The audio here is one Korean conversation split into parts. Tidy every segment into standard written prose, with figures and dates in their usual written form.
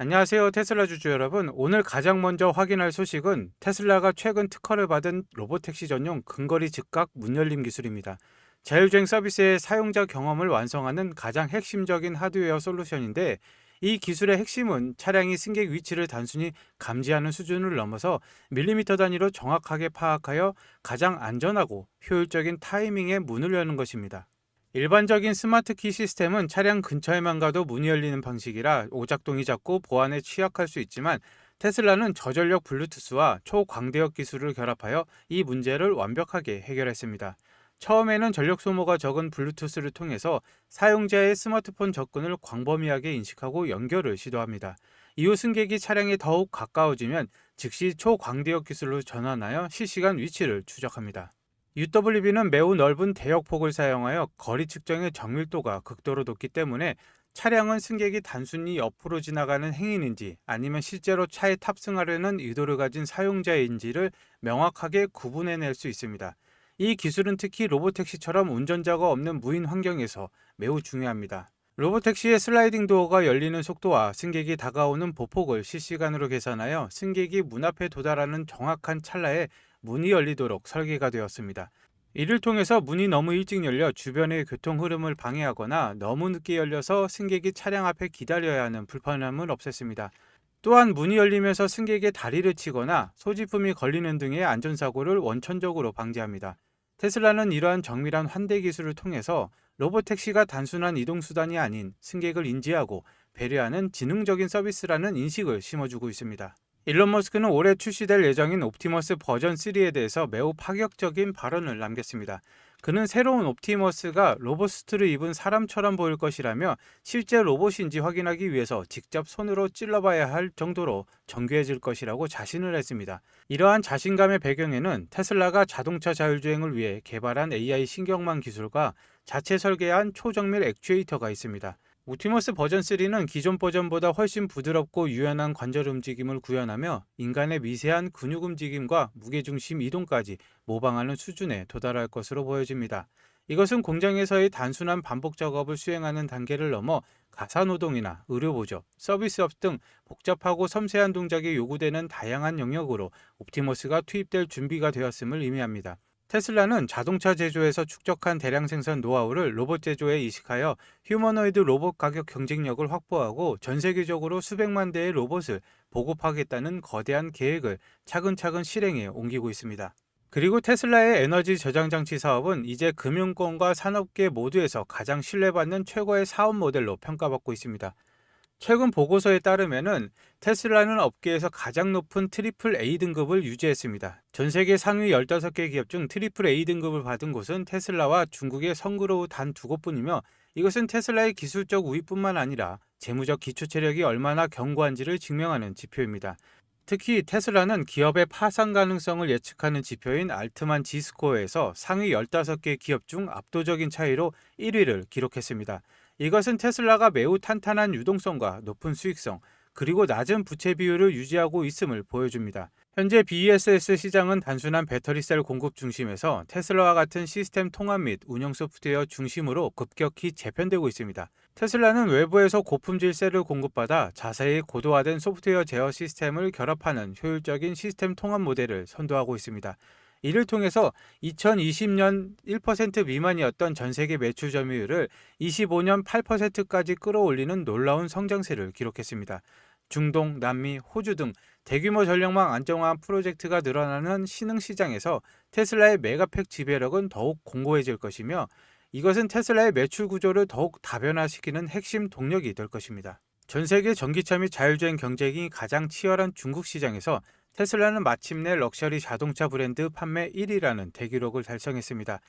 안녕하세요. 테슬라 주주 여러분. 오늘 가장 먼저 확인할 소식은 테슬라가 최근 특허를 받은 로보택시 전용 근거리 즉각 문 열림 기술입니다. 자율주행 서비스의 사용자 경험을 완성하는 가장 핵심적인 하드웨어 솔루션인데, 이 기술의 핵심은 차량이 승객 위치를 단순히 감지하는 수준을 넘어서 밀리미터 단위로 정확하게 파악하여 가장 안전하고 효율적인 타이밍에 문을 여는 것입니다. 일반적인 스마트키 시스템은 차량 근처에만 가도 문이 열리는 방식이라 오작동이 작고 보안에 취약할 수 있지만, 테슬라는 저전력 블루투스와 초광대역 기술을 결합하여 이 문제를 완벽하게 해결했습니다. 처음에는 전력 소모가 적은 블루투스를 통해서 사용자의 스마트폰 접근을 광범위하게 인식하고 연결을 시도합니다. 이후 승객이 차량에 더욱 가까워지면 즉시 초광대역 기술로 전환하여 실시간 위치를 추적합니다. UWB는 매우 넓은 대역폭을 사용하여 거리 측정의 정밀도가 극도로 높기 때문에 차량은 승객이 단순히 옆으로 지나가는 행인인지 아니면 실제로 차에 탑승하려는 의도를 가진 사용자인지를 명확하게 구분해낼 수 있습니다. 이 기술은 특히 로보택시처럼 운전자가 없는 무인 환경에서 매우 중요합니다. 로보택시의 슬라이딩 도어가 열리는 속도와 승객이 다가오는 보폭을 실시간으로 계산하여 승객이 문 앞에 도달하는 정확한 찰나에 문이 열리도록 설계가 되었습니다. 이를 통해서 문이 너무 일찍 열려 주변의 교통 흐름을 방해하거나 너무 늦게 열려서 승객이 차량 앞에 기다려야 하는 불편함을 없앴습니다. 또한 문이 열리면서 승객의 다리를 치거나 소지품이 걸리는 등의 안전사고를 원천적으로 방지합니다. 테슬라는 이러한 정밀한 환대 기술을 통해서 로보택시가 단순한 이동수단이 아닌 승객을 인지하고 배려하는 지능적인 서비스라는 인식을 심어주고 있습니다. 일론 머스크는 올해 출시될 예정인 옵티머스 버전 3에 대해서 매우 파격적인 발언을 남겼습니다. 그는 새로운 옵티머스가 로봇수트를 입은 사람처럼 보일 것이라며 실제 로봇인지 확인하기 위해서 직접 손으로 찔러봐야 할 정도로 정교해질 것이라고 자신을 했습니다. 이러한 자신감의 배경에는 테슬라가 자동차 자율주행을 위해 개발한 AI 신경망 기술과 자체 설계한 초정밀 액추에이터가 있습니다. 옵티머스 버전 3는 기존 버전보다 훨씬 부드럽고 유연한 관절 움직임을 구현하며 인간의 미세한 근육 움직임과 무게중심 이동까지 모방하는 수준에 도달할 것으로 보여집니다. 이것은 공장에서의 단순한 반복 작업을 수행하는 단계를 넘어 가사노동이나 의료보조, 서비스업 등 복잡하고 섬세한 동작이 요구되는 다양한 영역으로 옵티머스가 투입될 준비가 되었음을 의미합니다. 테슬라는 자동차 제조에서 축적한 대량 생산 노하우를 로봇 제조에 이식하여 휴머노이드 로봇 가격 경쟁력을 확보하고 전 세계적으로 수백만 대의 로봇을 보급하겠다는 거대한 계획을 차근차근 실행에 옮기고 있습니다. 그리고 테슬라의 에너지 저장 장치 사업은 이제 금융권과 산업계 모두에서 가장 신뢰받는 최고의 사업 모델로 평가받고 있습니다. 최근 보고서에 따르면은 테슬라는 업계에서 가장 높은 트리플 A 등급을 유지했습니다. 전 세계 상위 15개 기업 중 트리플 A 등급을 받은 곳은 테슬라와 중국의 성그로우 단 두 곳뿐이며, 이것은 테슬라의 기술적 우위뿐만 아니라 재무적 기초 체력이 얼마나 견고한지를 증명하는 지표입니다. 특히 테슬라는 기업의 파산 가능성을 예측하는 지표인 알트만 지스코어에서 상위 15개 기업 중 압도적인 차이로 1위를 기록했습니다. 이것은 테슬라가 매우 탄탄한 유동성과 높은 수익성, 그리고 낮은 부채 비율을 유지하고 있음을 보여줍니다. 현재 BESS 시장은 단순한 배터리셀 공급 중심에서 테슬라와 같은 시스템 통합 및 운영 소프트웨어 중심으로 급격히 재편되고 있습니다. 테슬라는 외부에서 고품질 셀을 공급받아 자세히 고도화된 소프트웨어 제어 시스템을 결합하는 효율적인 시스템 통합 모델을 선도하고 있습니다. 이를 통해서 2020년 1% 미만이었던 전 세계 매출 점유율을 25년 8%까지 끌어올리는 놀라운 성장세를 기록했습니다. 중동, 남미, 호주 등 대규모 전력망 안정화 프로젝트가 늘어나는 신흥 시장에서 테슬라의 메가팩 지배력은 더욱 공고해질 것이며, 이것은 테슬라의 매출 구조를 더욱 다변화시키는 핵심 동력이 될 것입니다. 전 세계 전기차 및 자율주행 경쟁이 가장 치열한 중국 시장에서 테슬라는 마침내 럭셔리 자동차 브랜드 판매 1위라는 대기록을 달성했습니다.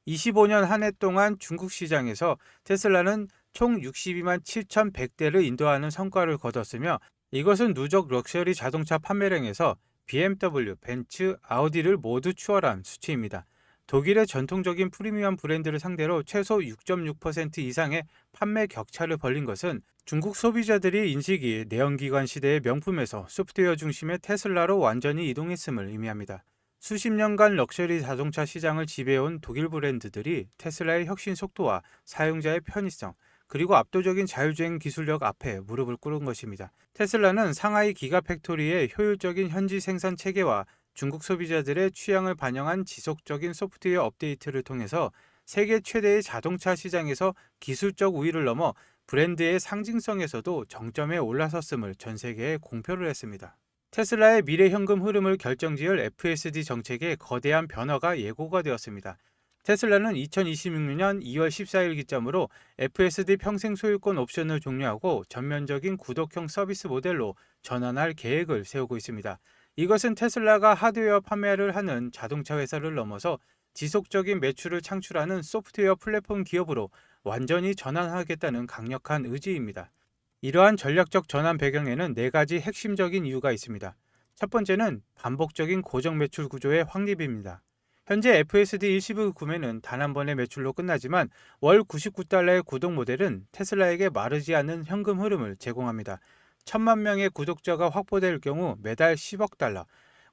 25년 한 해 동안 중국 시장에서 테슬라는 총 62만 7,100대를 인도하는 성과를 거뒀으며, 이것은 누적 럭셔리 자동차 판매량에서 BMW, 벤츠, 아우디를 모두 추월한 수치입니다. 독일의 전통적인 프리미엄 브랜드를 상대로 최소 6.6% 이상의 판매 격차를 벌린 것은 중국 소비자들이 인식이 내연기관 시대의 명품에서 소프트웨어 중심의 테슬라로 완전히 이동했음을 의미합니다. 수십 년간 럭셔리 자동차 시장을 지배해온 독일 브랜드들이 테슬라의 혁신 속도와 사용자의 편의성, 그리고 압도적인 자율주행 기술력 앞에 무릎을 꿇은 것입니다. 테슬라는 상하이 기가팩토리의 효율적인 현지 생산 체계와 중국 소비자들의 취향을 반영한 지속적인 소프트웨어 업데이트를 통해서 세계 최대의 자동차 시장에서 기술적 우위를 넘어 브랜드의 상징성에서도 정점에 올라섰음을 전 세계에 공표를 했습니다. 테슬라의 미래 현금 흐름을 결정지을 FSD 정책의 거대한 변화가 예고가 되었습니다. 테슬라는 2026년 2월 14일 기점으로 FSD 평생 소유권 옵션을 종료하고 전면적인 구독형 서비스 모델로 전환할 계획을 세우고 있습니다. 이것은 테슬라가 하드웨어 판매를 하는 자동차 회사를 넘어서 지속적인 매출을 창출하는 소프트웨어 플랫폼 기업으로 완전히 전환하겠다는 강력한 의지입니다. 이러한 전략적 전환 배경에는 네 가지 핵심적인 이유가 있습니다. 첫 번째는 반복적인 고정 매출 구조의 확립입니다. 현재 FSD 일시불 구매는 단 한 번의 매출로 끝나지만 월 99달러의 구독 모델은 테슬라에게 마르지 않는 현금 흐름을 제공합니다. 1000만 명의 구독자가 확보될 경우 매달 10억 달러,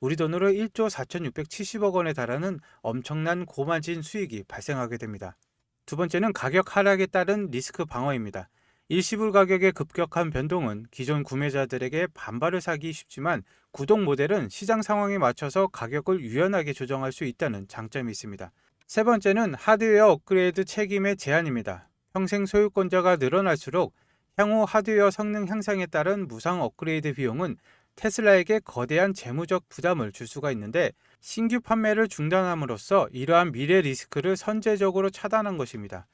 우리 돈으로 1조 4,670억 원에 달하는 엄청난 고마진 수익이 발생하게 됩니다. 두 번째는 가격 하락에 따른 리스크 방어입니다. 일시불 가격의 급격한 변동은 기존 구매자들에게 반발을 사기 쉽지만 구독 모델은 시장 상황에 맞춰서 가격을 유연하게 조정할 수 있다는 장점이 있습니다. 세 번째는 하드웨어 업그레이드 책임의 제한입니다. 평생 소유권자가 늘어날수록 향후 하드웨어 성능 향상에 따른 무상 업그레이드 비용은 테슬라에게 거대한 재무적 부담을 줄 수가 있는데 신규 판매를 중단함으로써 이러한 미래 리스크를 선제적으로 차단한 것입니다.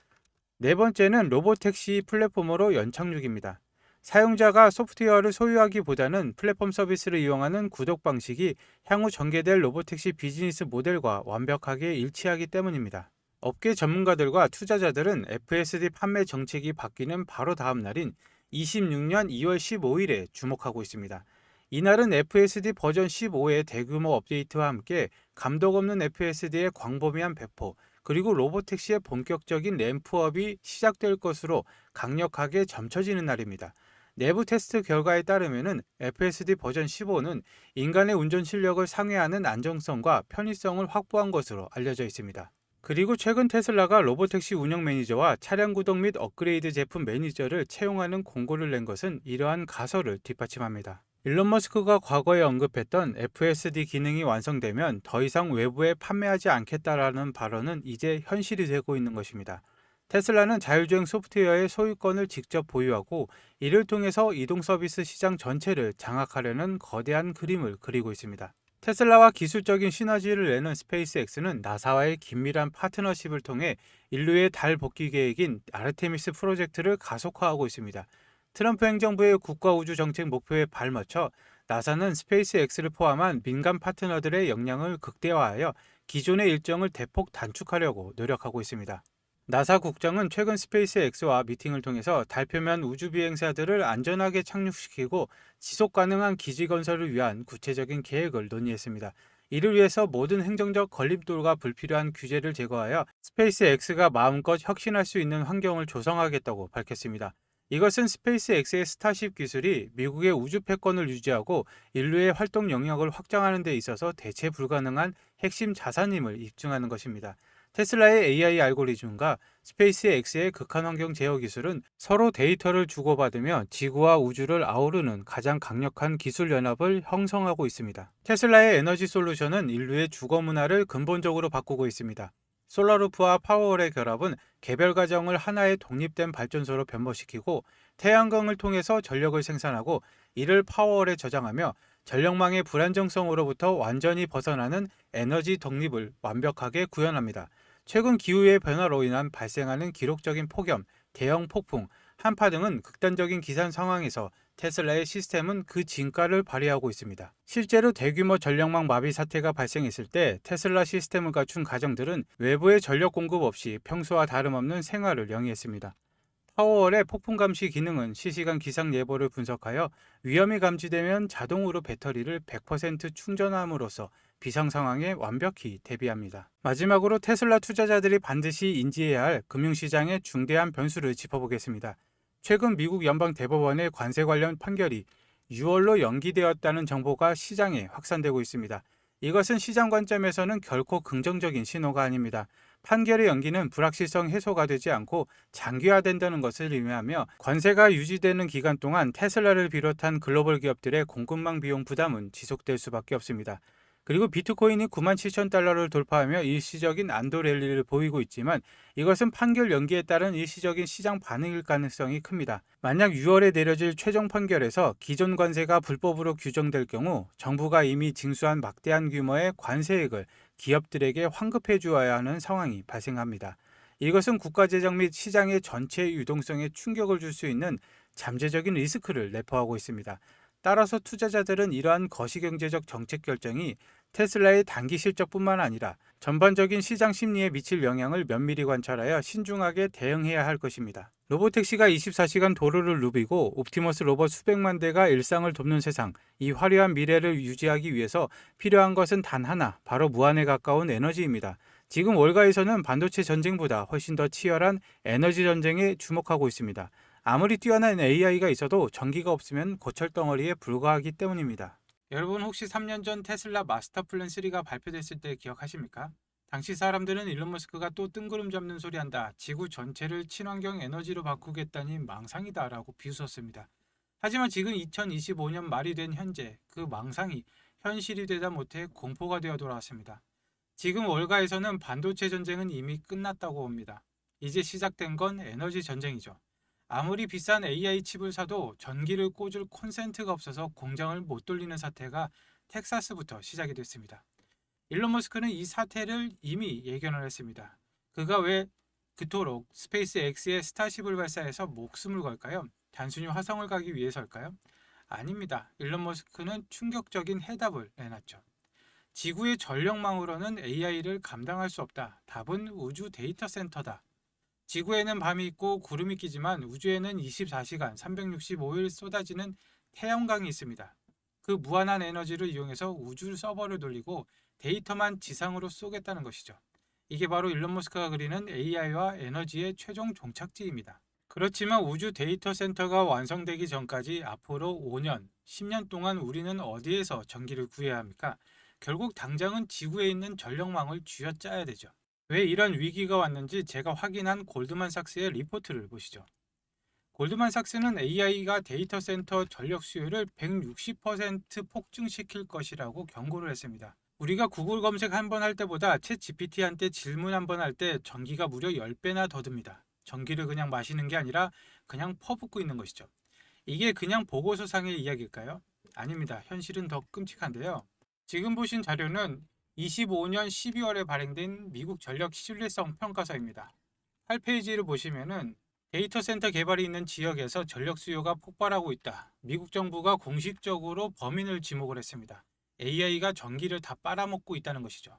네 번째는 로보택시 플랫폼으로 연착륙입니다. 사용자가 소프트웨어를 소유하기보다는 플랫폼 서비스를 이용하는 구독 방식이 향후 전개될 로보택시 비즈니스 모델과 완벽하게 일치하기 때문입니다. 업계 전문가들과 투자자들은 FSD 판매 정책이 바뀌는 바로 다음 날인 26년 2월 15일에 주목하고 있습니다. 이날은 FSD 버전 15의 대규모 업데이트와 함께 감독 없는 FSD의 광범위한 배포, 그리고 로보택시의 본격적인 램프업이 시작될 것으로 강력하게 점쳐지는 날입니다. 내부 테스트 결과에 따르면 FSD 버전 15는 인간의 운전 실력을 상회하는 안정성과 편의성을 확보한 것으로 알려져 있습니다. 그리고 최근 테슬라가 로보택시 운영 매니저와 차량 구동 및 업그레이드 제품 매니저를 채용하는 공고를 낸 것은 이러한 가설을 뒷받침합니다. 일론 머스크가 과거에 언급했던 FSD 기능이 완성되면 더 이상 외부에 판매하지 않겠다라는 발언은 이제 현실이 되고 있는 것입니다. 테슬라는 자율주행 소프트웨어의 소유권을 직접 보유하고 이를 통해서 이동 서비스 시장 전체를 장악하려는 거대한 그림을 그리고 있습니다. 테슬라와 기술적인 시너지를 내는 스페이스X는 나사와의 긴밀한 파트너십을 통해 인류의 달 복귀 계획인 아르테미스 프로젝트를 가속화하고 있습니다. 트럼프 행정부의 국가 우주 정책 목표에 발맞춰 나사는 스페이스X를 포함한 민간 파트너들의 역량을 극대화하여 기존의 일정을 대폭 단축하려고 노력하고 있습니다. 나사 국장은 최근 스페이스X와 미팅을 통해서 달 표면 우주 비행사들을 안전하게 착륙시키고 지속 가능한 기지 건설을 위한 구체적인 계획을 논의했습니다. 이를 위해서 모든 행정적 걸림돌과 불필요한 규제를 제거하여 스페이스X가 마음껏 혁신할 수 있는 환경을 조성하겠다고 밝혔습니다. 이것은 스페이스X의 스타쉽 기술이 미국의 우주 패권을 유지하고 인류의 활동 영역을 확장하는 데 있어서 대체 불가능한 핵심 자산임을 입증하는 것입니다. 테슬라의 AI 알고리즘과 스페이스X의 극한 환경 제어 기술은 서로 데이터를 주고받으며 지구와 우주를 아우르는 가장 강력한 기술 연합을 형성하고 있습니다. 테슬라의 에너지 솔루션은 인류의 주거 문화를 근본적으로 바꾸고 있습니다. 솔라루프와 파워월의 결합은 개별 가정을 하나의 독립된 발전소로 변모시키고 태양광을 통해서 전력을 생산하고 이를 파워월에 저장하며 전력망의 불안정성으로부터 완전히 벗어나는 에너지 독립을 완벽하게 구현합니다. 최근 기후의 변화로 인한 발생하는 기록적인 폭염, 대형 폭풍, 한파 등은 극단적인 기상 상황에서 테슬라의 시스템은 그 진가를 발휘하고 있습니다. 실제로 대규모 전력망 마비 사태가 발생했을 때 테슬라 시스템을 갖춘 가정들은 외부의 전력 공급 없이 평소와 다름없는 생활을 영위했습니다. 파워월의 폭풍 감시 기능은 실시간 기상 예보를 분석하여 위험이 감지되면 자동으로 배터리를 100% 충전함으로써 비상 상황에 완벽히 대비합니다. 마지막으로 테슬라 투자자들이 반드시 인지해야 할 금융시장의 중대한 변수를 짚어보겠습니다. 최근 미국 연방 대법원의 관세 관련 판결이 6월로 연기되었다는 정보가 시장에 확산되고 있습니다. 이것은 시장 관점에서는 결코 긍정적인 신호가 아닙니다. 판결의 연기는 불확실성 해소가 되지 않고 장기화된다는 것을 의미하며 관세가 유지되는 기간 동안 테슬라를 비롯한 글로벌 기업들의 공급망 비용 부담은 지속될 수밖에 없습니다. 그리고 비트코인이 97,000달러를 돌파하며 일시적인 안도 랠리를 보이고 있지만 이것은 판결 연기에 따른 일시적인 시장 반응일 가능성이 큽니다. 만약 6월에 내려질 최종 판결에서 기존 관세가 불법으로 규정될 경우 정부가 이미 징수한 막대한 규모의 관세액을 기업들에게 환급해 주어야 하는 상황이 발생합니다. 이것은 국가 재정 및 시장의 전체 유동성에 충격을 줄 수 있는 잠재적인 리스크를 내포하고 있습니다. 따라서 투자자들은 이러한 거시경제적 정책 결정이 테슬라의 단기 실적뿐만 아니라 전반적인 시장 심리에 미칠 영향을 면밀히 관찰하여 신중하게 대응해야 할 것입니다. 로보택시가 24시간 도로를 누비고 옵티머스 로봇 수백만 대가 일상을 돕는 세상, 이 화려한 미래를 유지하기 위해서 필요한 것은 단 하나, 바로 무한에 가까운 에너지입니다. 지금 월가에서는 반도체 전쟁보다 훨씬 더 치열한 에너지 전쟁에 주목하고 있습니다. 아무리 뛰어난 AI가 있어도 전기가 없으면 고철 덩어리에 불과하기 때문입니다. 여러분 혹시 3년 전 테슬라 마스터 플랜 3가 발표됐을 때 기억하십니까? 당시 사람들은 일론 머스크가 또 뜬구름 잡는 소리 한다. 지구 전체를 친환경 에너지로 바꾸겠다니 망상이다 라고 비웃었습니다. 하지만 지금 2025년 말이 된 현재 그 망상이 현실이 되다 못해 공포가 되어 돌아왔습니다. 지금 월가에서는 반도체 전쟁은 이미 끝났다고 봅니다. 이제 시작된 건 에너지 전쟁이죠. 아무리 비싼 AI 칩을 사도 전기를 꽂을 콘센트가 없어서 공장을 못 돌리는 사태가 텍사스부터 시작이 됐습니다. 일론 머스크는 이 사태를 이미 예견을 했습니다. 그가 왜 그토록 스페이스X의 스타쉽을 발사해서 목숨을 걸까요? 단순히 화성을 가기 위해서일까요? 아닙니다. 일론 머스크는 충격적인 해답을 내놨죠. 지구의 전력망으로는 AI를 감당할 수 없다. 답은 우주 데이터 센터다. 지구에는 밤이 있고 구름이 끼지만 우주에는 24시간 365일 쏟아지는 태양광이 있습니다. 그 무한한 에너지를 이용해서 우주 서버를 돌리고 데이터만 지상으로 쏘겠다는 것이죠. 이게 바로 일론 머스크가 그리는 AI와 에너지의 최종 종착지입니다. 그렇지만 우주 데이터 센터가 완성되기 전까지 앞으로 5년, 10년 동안 우리는 어디에서 전기를 구해야 합니까? 결국 당장은 지구에 있는 전력망을 쥐어짜야 되죠. 왜 이런 위기가 왔는지 제가 확인한 골드만삭스의 리포트를 보시죠. 골드만삭스는 AI가 데이터 센터 전력 수요를 160% 폭증시킬 것이라고 경고를 했습니다. 우리가 구글 검색 한 번 할 때보다 챗 GPT한테 질문 한 번 할 때 전기가 무려 10배나 더 듭니다. 전기를 그냥 마시는 게 아니라 그냥 퍼붓고 있는 것이죠. 이게 그냥 보고서상의 이야기일까요? 아닙니다. 현실은 더 끔찍한데요. 지금 보신 자료는 25년 12월에 발행된 미국 전력 신뢰성 평가서입니다. 8페이지를 보시면은 데이터 센터 개발이 있는 지역에서 전력 수요가 폭발하고 있다. 미국 정부가 공식적으로 범인을 지목을 했습니다. AI가 전기를 다 빨아먹고 있다는 것이죠.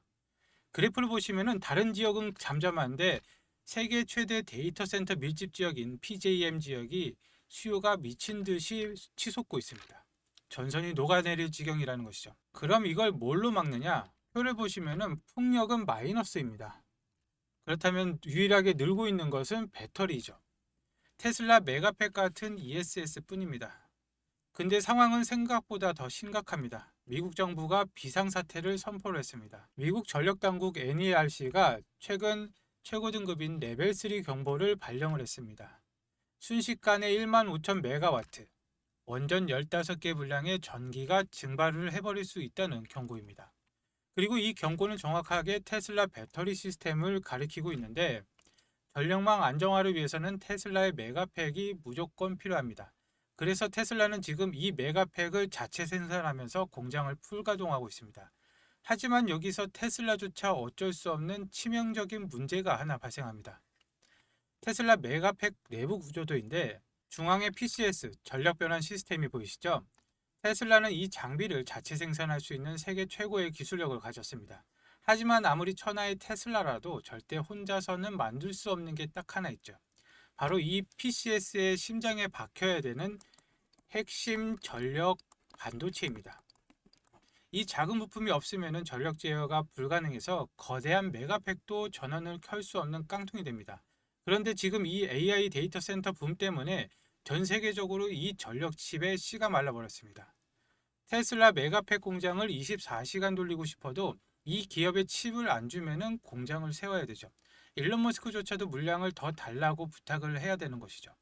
그래프를 보시면은 다른 지역은 잠잠한데 세계 최대 데이터 센터 밀집 지역인 PJM 지역이 수요가 미친 듯이 치솟고 있습니다. 전선이 녹아내릴 지경이라는 것이죠. 그럼 이걸 뭘로 막느냐? 표를 보시면은 풍력은 마이너스입니다. 그렇다면 유일하게 늘고 있는 것은 배터리죠. 테슬라 메가팩 같은 ESS 뿐입니다. 근데 상황은 생각보다 더 심각합니다. 미국 정부가 비상사태를 선포를 했습니다. 미국 전력당국 NERC가 최근 최고 등급인 레벨 3 경보를 발령을 했습니다. 순식간에 15,000메가와트, 원전 15개 분량의 전기가 증발을 해버릴 수 있다는 경고입니다. 그리고 이 경고는 정확하게 테슬라 배터리 시스템을 가리키고 있는데 전력망 안정화를 위해서는 테슬라의 메가팩이 무조건 필요합니다. 그래서 테슬라는 지금 이 메가팩을 자체 생산하면서 공장을 풀가동하고 있습니다. 하지만 여기서 테슬라조차 어쩔 수 없는 치명적인 문제가 하나 발생합니다. 테슬라 메가팩 내부 구조도인데 중앙에 PCS 전력 변환 시스템이 보이시죠? 테슬라는 이 장비를 자체 생산할 수 있는 세계 최고의 기술력을 가졌습니다. 하지만 아무리 천하의 테슬라라도 절대 혼자서는 만들 수 없는 게 딱 하나 있죠. 바로 이 PCS의 심장에 박혀야 되는 핵심 전력 반도체입니다. 이 작은 부품이 없으면 전력 제어가 불가능해서 거대한 메가팩도 전원을 켤 수 없는 깡통이 됩니다. 그런데 지금 이 AI 데이터 센터 붐 때문에 전 세계적으로 이 전력 칩의 씨가 말라버렸습니다. 테슬라 메가팩 공장을 24시간 돌리고 싶어도 이 기업의 칩을 안 주면은 공장을 세워야 되죠. 일론 머스크조차도 물량을 더 달라고 부탁을 해야 되는 것이죠.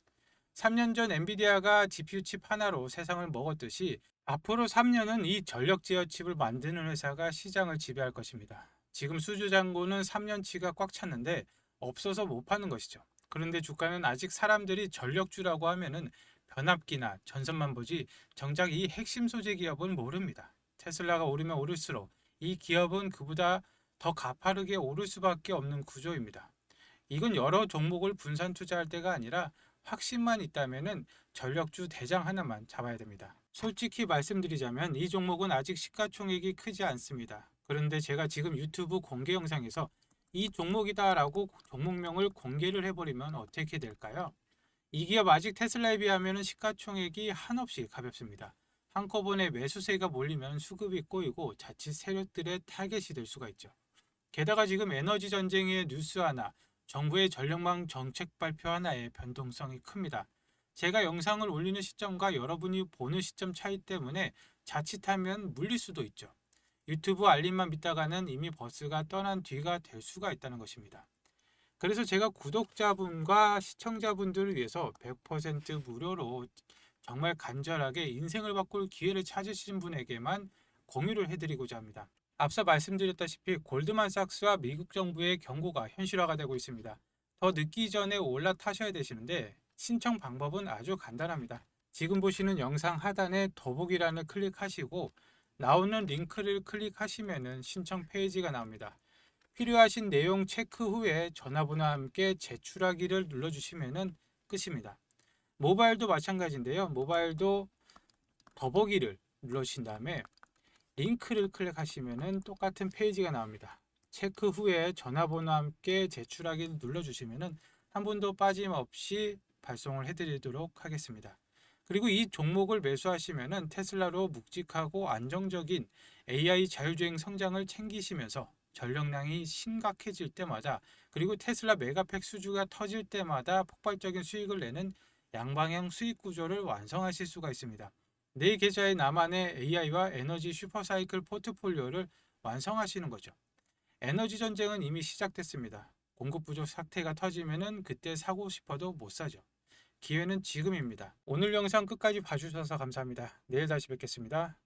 3년 전 엔비디아가 GPU 칩 하나로 세상을 먹었듯이 앞으로 3년은 이 전력 제어 칩을 만드는 회사가 시장을 지배할 것입니다. 지금 수주 잔고는 3년치가 꽉 찼는데 없어서 못 파는 것이죠. 그런데 주가는 아직 사람들이 전력주라고 하면은 변압기나 전선만 보지 정작 이 핵심 소재 기업은 모릅니다. 테슬라가 오르면 오를수록 이 기업은 그보다 더 가파르게 오를 수밖에 없는 구조입니다. 이건 여러 종목을 분산 투자할 때가 아니라 확신만 있다면은 전력주 대장 하나만 잡아야 됩니다. 솔직히 말씀드리자면 이 종목은 아직 시가총액이 크지 않습니다. 그런데 제가 지금 유튜브 공개 영상에서 이 종목이다라고 종목명을 공개를 해버리면 어떻게 될까요? 이 기업 아직 테슬라에 비하면 시가총액이 한없이 가볍습니다. 한꺼번에 매수세가 몰리면 수급이 꼬이고 자칫 세력들의 타겟이 될 수가 있죠. 게다가 지금 에너지 전쟁의 뉴스 하나, 정부의 전력망 정책 발표 하나의 변동성이 큽니다. 제가 영상을 올리는 시점과 여러분이 보는 시점 차이 때문에 자칫하면 물릴 수도 있죠. 유튜브 알림만 믿다가는 이미 버스가 떠난 뒤가 될 수가 있다는 것입니다. 그래서 제가 구독자분과 시청자분들을 위해서 100% 무료로 정말 간절하게 인생을 바꿀 기회를 찾으신 분에게만 공유를 해드리고자 합니다. 앞서 말씀드렸다시피 골드만삭스와 미국 정부의 경고가 현실화가 되고 있습니다. 더 늦기 전에 올라타셔야 되시는데 신청 방법은 아주 간단합니다. 지금 보시는 영상 하단에 더보기란을 클릭하시고 나오는 링크를 클릭하시면 신청 페이지가 나옵니다. 필요하신 내용 체크 후에 전화번호와 함께 제출하기를 눌러주시면 끝입니다. 모바일도 마찬가지인데요. 모바일도 더보기를 눌러주신 다음에 링크를 클릭하시면 똑같은 페이지가 나옵니다. 체크 후에 전화번호와 함께 제출하기를 눌러주시면 한 분도 빠짐없이 발송을 해드리도록 하겠습니다. 그리고 이 종목을 매수하시면 테슬라로 묵직하고 안정적인 AI 자율주행 성장을 챙기시면서 전력량이 심각해질 때마다 그리고 테슬라 메가팩 수주가 터질 때마다 폭발적인 수익을 내는 양방향 수익 구조를 완성하실 수가 있습니다. 내 계좌에 나만의 AI와 에너지 슈퍼사이클 포트폴리오를 완성하시는 거죠. 에너지 전쟁은 이미 시작됐습니다. 공급 부족 사태가 터지면은 그때 사고 싶어도 못 사죠. 기회는 지금입니다. 오늘 영상 끝까지 봐주셔서 감사합니다. 내일 다시 뵙겠습니다.